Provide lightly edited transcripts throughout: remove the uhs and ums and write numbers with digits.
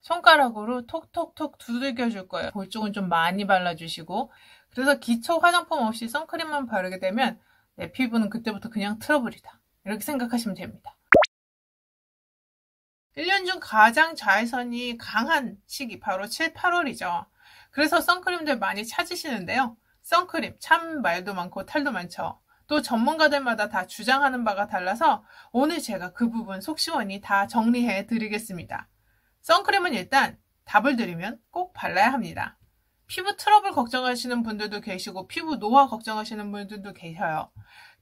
손가락으로 톡톡톡 두들겨 줄 거예요. 볼 쪽은 좀 많이 발라주시고. 그래서 기초 화장품 없이 선크림만 바르게 되면 내 피부는 그때부터 그냥 트러블이다. 이렇게 생각하시면 됩니다. 1년 중 가장 자외선이 강한 시기 바로 7, 8월이죠. 그래서 선크림들 많이 찾으시는데요. 선크림 참 말도 많고 탈도 많죠. 또 전문가들마다 다 주장하는 바가 달라서 오늘 제가 그 부분 속 시원히 다 정리해 드리겠습니다. 선크림은 일단 답을 드리면 꼭 발라야 합니다. 피부 트러블 걱정하시는 분들도 계시고 피부 노화 걱정하시는 분들도 계셔요.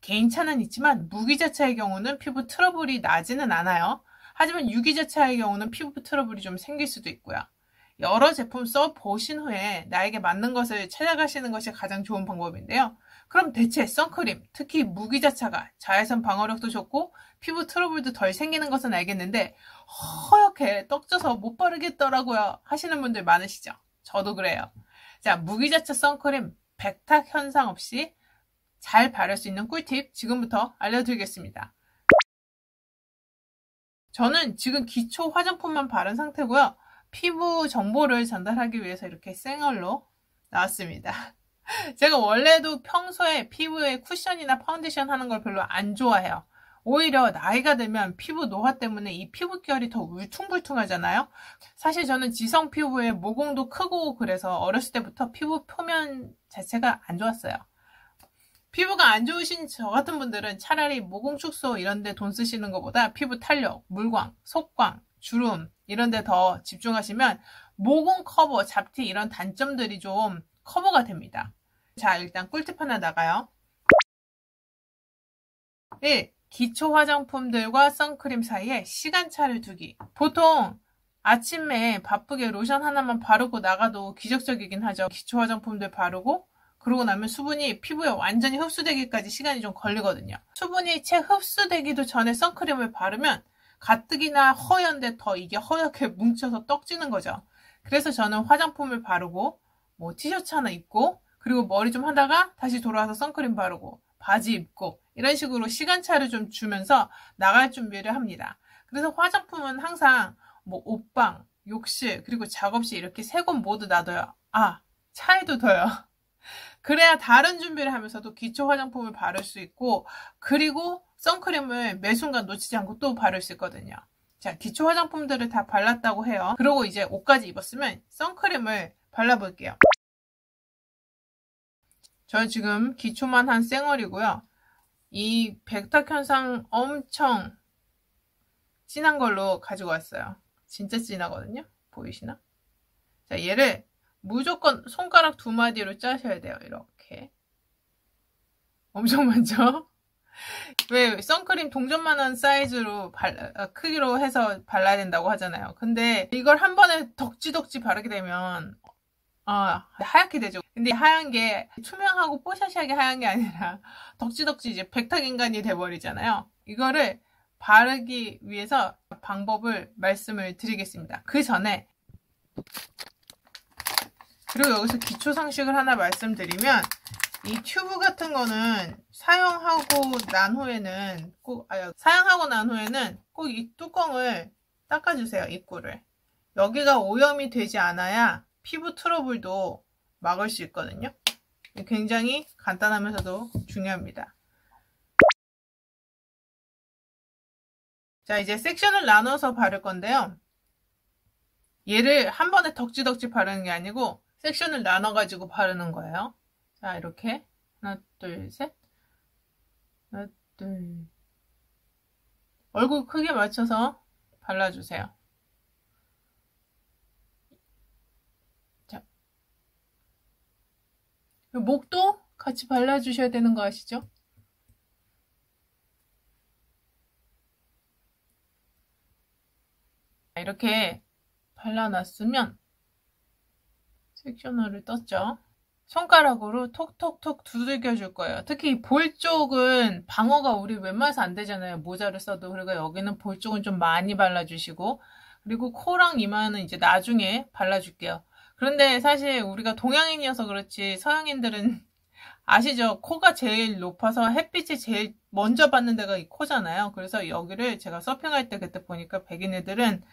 개인차는 있지만 무기자차의 경우는 피부 트러블이 나지는 않아요. 하지만 유기자차의 경우는 피부 트러블이 좀 생길 수도 있고요. 여러 제품 써보신 후에 나에게 맞는 것을 찾아가시는 것이 가장 좋은 방법인데요. 그럼 대체 선크림, 특히 무기자차가 자외선 방어력도 좋고 피부 트러블도 덜 생기는 것은 알겠는데 허옇게 떡져서 못 바르겠더라고요 하시는 분들 많으시죠? 저도 그래요. 자, 무기자차 선크림 백탁 현상 없이 잘 바를 수 있는 꿀팁 지금부터 알려드리겠습니다. 저는 지금 기초 화장품만 바른 상태고요. 피부 정보를 전달하기 위해서 이렇게 생얼로 나왔습니다. 제가 원래도 평소에 피부에 쿠션이나 파운데이션 하는 걸 별로 안 좋아해요. 오히려 나이가 들면 피부 노화 때문에 이 피부결이 더 울퉁불퉁하잖아요. 사실 저는 지성 피부에 모공도 크고 그래서 어렸을 때부터 피부 표면 자체가 안 좋았어요. 피부가 안 좋으신 저 같은 분들은 차라리 모공 축소 이런 데 돈 쓰시는 것보다 피부 탄력, 물광, 속광, 주름 이런 데 더 집중하시면 모공 커버, 잡티 이런 단점들이 좀 커버가 됩니다. 자, 일단 꿀팁 하나 나가요. 1. 기초 화장품들과 선크림 사이에 시간차를 두기. 보통 아침에 바쁘게 로션 하나만 바르고 나가도 기적적이긴 하죠. 기초 화장품들 바르고 그러고 나면 수분이 피부에 완전히 흡수되기까지 시간이 좀 걸리거든요. 수분이 채 흡수되기도 전에 선크림을 바르면 가뜩이나 허연데 더 이게 허옇게 뭉쳐서 떡지는 거죠. 그래서 저는 화장품을 바르고 뭐 티셔츠 하나 입고 그리고 머리 좀 하다가 다시 돌아와서 선크림 바르고 바지 입고 이런 식으로 시간차를 좀 주면서 나갈 준비를 합니다. 그래서 화장품은 항상 뭐 옷방, 욕실 그리고 작업실 이렇게 세 곳 모두 놔둬요. 아, 차에도 둬요. 그래야 다른 준비를 하면서도 기초 화장품을 바를 수 있고 그리고 선크림을 매 순간 놓치지 않고 또 바를 수 있거든요. 자, 기초 화장품들을 다 발랐다고 해요. 그리고 이제 옷까지 입었으면 선크림을 발라볼게요. 저는 지금 기초만 한 쌩얼이고요. 이 백탁 현상 엄청 진한 걸로 가지고 왔어요. 진짜 진하거든요. 보이시나? 자, 얘를 무조건 손가락 2마디로 짜셔야 돼요. 이렇게. 엄청 많죠? 왜 선크림 동전만한 사이즈로 크기로 해서 발라야 된다고 하잖아요. 근데 이걸 한 번에 덕지덕지 바르게 되면 하얗게 되죠. 근데 하얀 게 투명하고 뽀샤시하게 하얀 게 아니라 덕지덕지 이제 백탁인간이 돼버리잖아요. 이거를 바르기 위해서 방법을 말씀을 드리겠습니다. 그 전에 그리고 여기서 기초 상식을 하나 말씀드리면 이 튜브 같은 거는 사용하고 난 후에는 꼭 이 뚜껑을 닦아주세요. 입구를. 여기가 오염이 되지 않아야 피부 트러블도 막을 수 있거든요. 굉장히 간단하면서도 중요합니다. 자, 이제 섹션을 나눠서 바를 건데요. 얘를 한 번에 덕지덕지 바르는 게 아니고 섹션을 나눠가지고 바르는 거예요. 자, 이렇게 하나, 둘, 셋. 하나, 둘. 얼굴 크게 맞춰서 발라주세요. 자, 목도 같이 발라주셔야 되는 거 아시죠? 이렇게 발라놨으면 섹셔너를 떴죠. 손가락으로 톡톡톡 두들겨 줄 거예요. 특히 볼 쪽은 방어가 우리 웬만해서 안 되잖아요. 모자를 써도. 그리고 여기는 볼 쪽은 좀 많이 발라주시고 그리고 코랑 이마는 이제 나중에 발라줄게요. 그런데 사실 우리가 동양인이어서 그렇지 서양인들은 아시죠? 코가 제일 높아서 햇빛이 제일 먼저 받는 데가 이 코잖아요. 그래서 여기를 제가 서핑할 때 그때 보니까 백인 애들은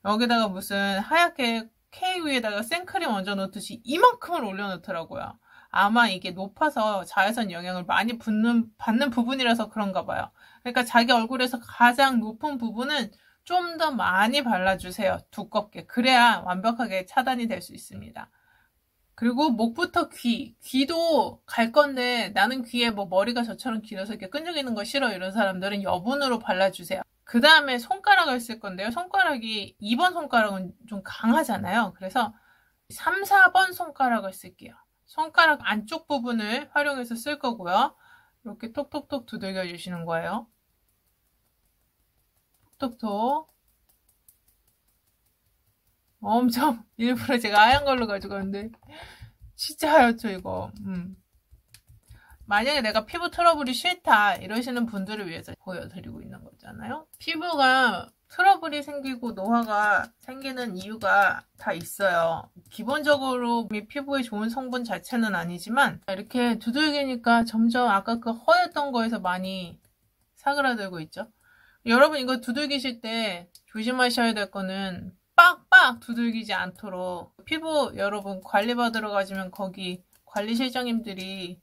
여기다가 무슨 하얗게 케이크 위에다가 생크림 얹어 놓듯이 이만큼을 올려 놓더라고요. 아마 이게 높아서 자외선 영향을 많이 받는 부분이라서 그런가 봐요. 그러니까 자기 얼굴에서 가장 높은 부분은 좀 더 많이 발라주세요. 두껍게. 그래야 완벽하게 차단이 될 수 있습니다. 그리고 목부터 귀도 갈 건데 나는 귀에 뭐 머리가 저처럼 길어서 이렇게 끈적이는 거 싫어 이런 사람들은 여분으로 발라주세요. 그 다음에 손가락을 쓸 건데요. 손가락이 2번 손가락은 좀 강하잖아요. 그래서 3, 4번 손가락을 쓸게요. 손가락 안쪽 부분을 활용해서 쓸 거고요. 이렇게 톡톡톡 두들겨 주시는 거예요. 톡톡톡. 엄청 일부러 제가 하얀 걸로 가져갔는데 진짜 하얗죠 이거. 만약에 내가 피부 트러블이 싫다 이러시는 분들을 위해서 보여드리고 있는 거잖아요. 피부가 트러블이 생기고 노화가 생기는 이유가 다 있어요. 기본적으로 피부에 좋은 성분 자체는 아니지만 이렇게 두들기니까 점점 아까 그 허였던 거에서 많이 사그라들고 있죠. 여러분 이거 두들기실 때 조심하셔야 될 거는 빡빡 두들기지 않도록 피부 여러분 관리받으러 가시면 거기 관리실장님들이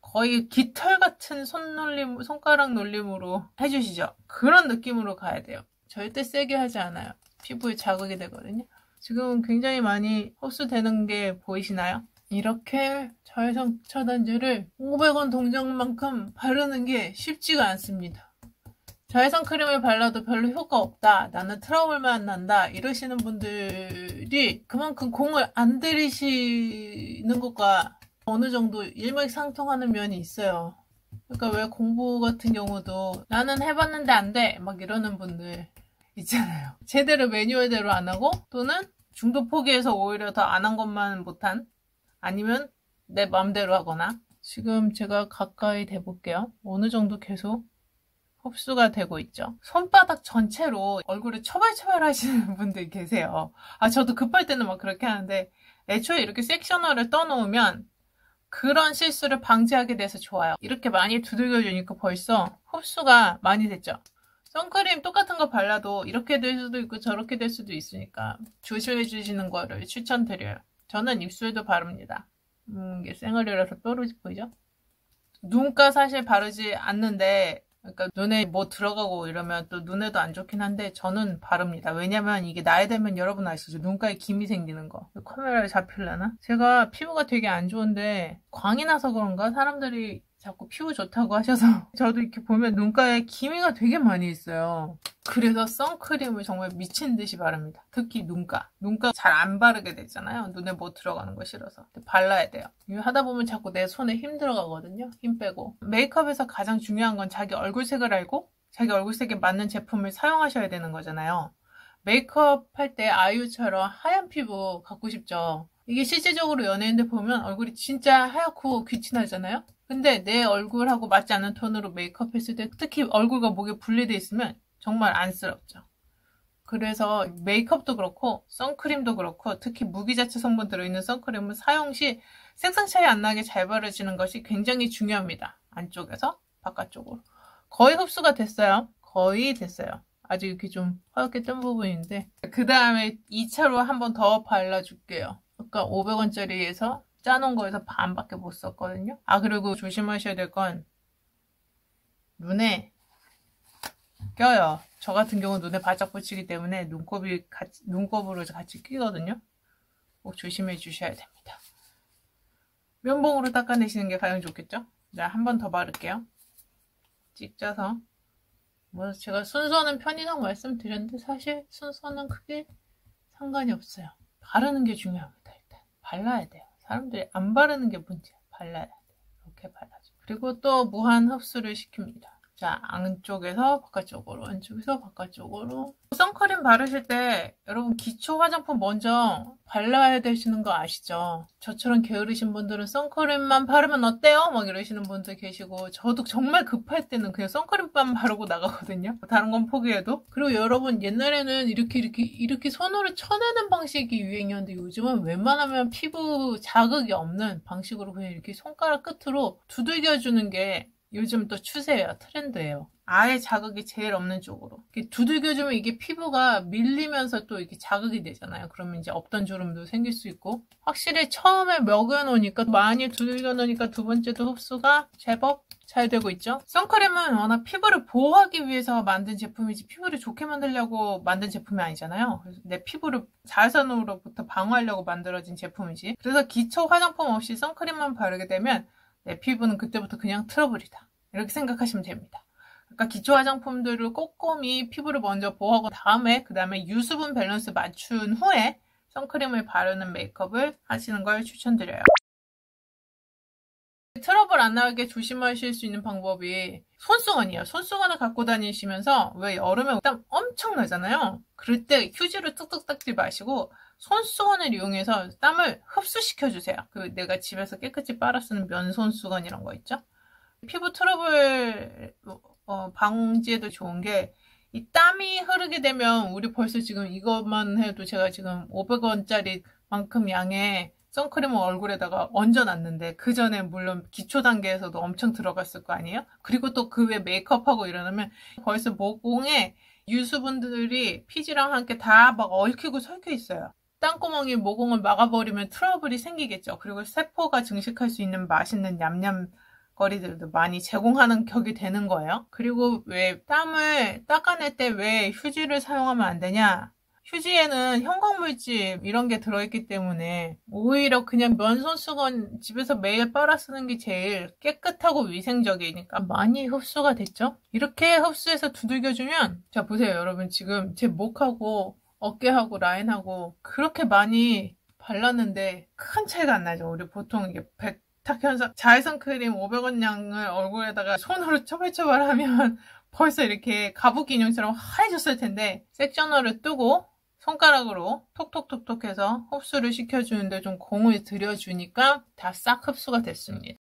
거의 깃털 같은 손가락 놀림으로 해주시죠. 그런 느낌으로 가야 돼요. 절대 세게 하지 않아요. 피부에 자극이 되거든요. 지금 굉장히 많이 흡수되는 게 보이시나요? 이렇게 자외선 차단제를 500원 동전만큼 바르는 게 쉽지가 않습니다. 자외선 크림을 발라도 별로 효과 없다. 나는 트러블만 난다. 이러시는 분들이 그만큼 공을 안 들이시는 것과 어느 정도 일맥상통하는 면이 있어요. 그러니까 왜 공부 같은 경우도 나는 해봤는데 안 돼. 막 이러는 분들 있잖아요. 제대로 매뉴얼대로 안 하고 또는 중도 포기해서 오히려 더 안 한 것만 못한 아니면 내 맘대로 하거나 지금 제가 가까이 대볼게요. 어느 정도 계속 흡수가 되고 있죠. 손바닥 전체로 얼굴을 처발처발 하시는 분들 계세요. 저도 급할 때는 막 그렇게 하는데 애초에 이렇게 섹셔너를 떠놓으면 그런 실수를 방지하게 돼서 좋아요. 이렇게 많이 두들겨주니까 벌써 흡수가 많이 됐죠. 선크림 똑같은 거 발라도 이렇게 될 수도 있고 저렇게 될 수도 있으니까 조심해 주시는 거를 추천드려요. 저는 입술도 바릅니다. 이게 쌩얼이라서 뾰루지 보이죠? 눈가 사실 바르지 않는데 그러니까 눈에 뭐 들어가고 이러면 또 눈에도 안 좋긴 한데 저는 바릅니다. 왜냐면 이게 나이 들면 여러분 아시죠? 눈가에 김이 생기는 거. 카메라에 잡힐려나? 제가 피부가 되게 안 좋은데 광이 나서 그런가? 사람들이 자꾸 피부 좋다고 하셔서 저도 이렇게 보면 눈가에 기미가 되게 많이 있어요. 그래서 선크림을 정말 미친 듯이 바릅니다. 특히 눈가 잘 안 바르게 되잖아요. 눈에 뭐 들어가는 거 싫어서 발라야 돼요. 이거 하다 보면 자꾸 내 손에 힘 들어가거든요. 힘 빼고. 메이크업에서 가장 중요한 건 자기 얼굴색을 알고 자기 얼굴색에 맞는 제품을 사용하셔야 되는 거잖아요. 메이크업 할 때 아이유처럼 하얀 피부 갖고 싶죠. 이게 실질적으로 연예인들 보면 얼굴이 진짜 하얗고 귀티나잖아요. 근데 내 얼굴하고 맞지 않는 톤으로 메이크업 했을 때 특히 얼굴과 목에 분리돼 있으면 정말 안쓰럽죠. 그래서 메이크업도 그렇고 선크림도 그렇고 특히 무기자체 성분 들어있는 선크림은 사용 시 색상 차이 안 나게 잘 바르시는 것이 굉장히 중요합니다. 안쪽에서 바깥쪽으로. 거의 흡수가 됐어요. 거의 됐어요. 아직 이렇게 좀 하얗게 뜬 부분인데 그 다음에 2차로 한 번 더 발라줄게요. 아까 500원짜리에서 짜놓은 거에서 반밖에 못 썼거든요. 그리고 조심하셔야 될 건 눈에 껴요. 저 같은 경우 눈에 바짝 붙이기 때문에 눈곱으로 같이 끼거든요. 꼭 조심해 주셔야 됩니다. 면봉으로 닦아내시는 게 가장 좋겠죠? 자, 한 번 더 바를게요. 찍져서. 뭐 제가 순서는 편의상 말씀드렸는데 사실 순서는 크게 상관이 없어요. 바르는 게 중요합니다. 일단 발라야 돼요. 사람들이 안 바르는 게 문제야. 발라야 돼. 이렇게 발라줘. 그리고 또 무한 흡수를 시킵니다. 자, 안쪽에서 바깥쪽으로, 안쪽에서 바깥쪽으로. 선크림 바르실 때 여러분 기초 화장품 먼저 발라야 되시는 거 아시죠? 저처럼 게으르신 분들은 선크림만 바르면 어때요? 막 이러시는 분들 계시고 저도 정말 급할 때는 그냥 선크림만 바르고 나가거든요. 다른 건 포기해도. 그리고 여러분 옛날에는 이렇게 손으로 쳐내는 방식이 유행이었는데 요즘은 웬만하면 피부 자극이 없는 방식으로 그냥 이렇게 손가락 끝으로 두들겨주는 게 요즘 또 추세예요. 트렌드예요. 아예 자극이 제일 없는 쪽으로. 이렇게 두들겨주면 이게 피부가 밀리면서 또 이렇게 자극이 되잖아요. 그러면 이제 없던 주름도 생길 수 있고. 확실히 처음에 먹여놓으니까 많이 두들겨 놓으니까 두 번째도 흡수가 제법 잘 되고 있죠. 선크림은 워낙 피부를 보호하기 위해서 만든 제품이지 피부를 좋게 만들려고 만든 제품이 아니잖아요. 그래서 내 피부를 자외선으로부터 방어하려고 만들어진 제품이지. 그래서 기초 화장품 없이 선크림만 바르게 되면 내 피부는 그때부터 그냥 트러블이다. 이렇게 생각하시면 됩니다. 그러니까 기초 화장품들을 꼼꼼히 피부를 먼저 보호하고 그 다음에 유수분 밸런스 맞춘 후에 선크림을 바르는 메이크업을 하시는 걸 추천드려요. 트러블 안 나게 조심하실 수 있는 방법이 손수건이에요. 손수건을 갖고 다니시면서 왜 여름에 땀 엄청 나잖아요. 그럴 때 휴지로 뚝뚝 닦지 마시고 손수건을 이용해서 땀을 흡수시켜주세요. 내가 집에서 깨끗이 빨아 쓰는 면손수건 이런 거 있죠. 피부 트러블 방지에도 좋은 게 이 땀이 흐르게 되면 우리 벌써 지금 이것만 해도 제가 지금 500원짜리 만큼 양의 선크림을 얼굴에다가 얹어놨는데 그 전에 물론 기초 단계에서도 엄청 들어갔을 거 아니에요? 그리고 또 그 외 메이크업하고 이러면 벌써 모공에 유수분들이 피지랑 함께 다 막 얽히고 설켜 있어요. 땅구멍이 모공을 막아버리면 트러블이 생기겠죠. 그리고 세포가 증식할 수 있는 맛있는 냠냠거리들도 많이 제공하는 격이 되는 거예요. 그리고 왜 땀을 닦아낼 때 왜 휴지를 사용하면 안 되냐? 휴지에는 형광물질 이런 게 들어있기 때문에 오히려 그냥 면손수건 집에서 매일 빨아 쓰는 게 제일 깨끗하고 위생적이니까 많이 흡수가 됐죠. 이렇게 흡수해서 두들겨주면 자 보세요 여러분 지금 제 목하고 어깨하고 라인하고 그렇게 많이 발랐는데 큰 차이가 안 나죠. 우리 보통 이게 백탁현상 자외선 크림 500원 양을 얼굴에다가 손으로 처벌처벌하면 벌써 이렇게 가부키 인형처럼 하얘졌을 텐데 섹셔너를 뜨고 손가락으로 톡톡톡톡 해서 흡수를 시켜주는데 좀 공을 들여주니까 다 싹 흡수가 됐습니다.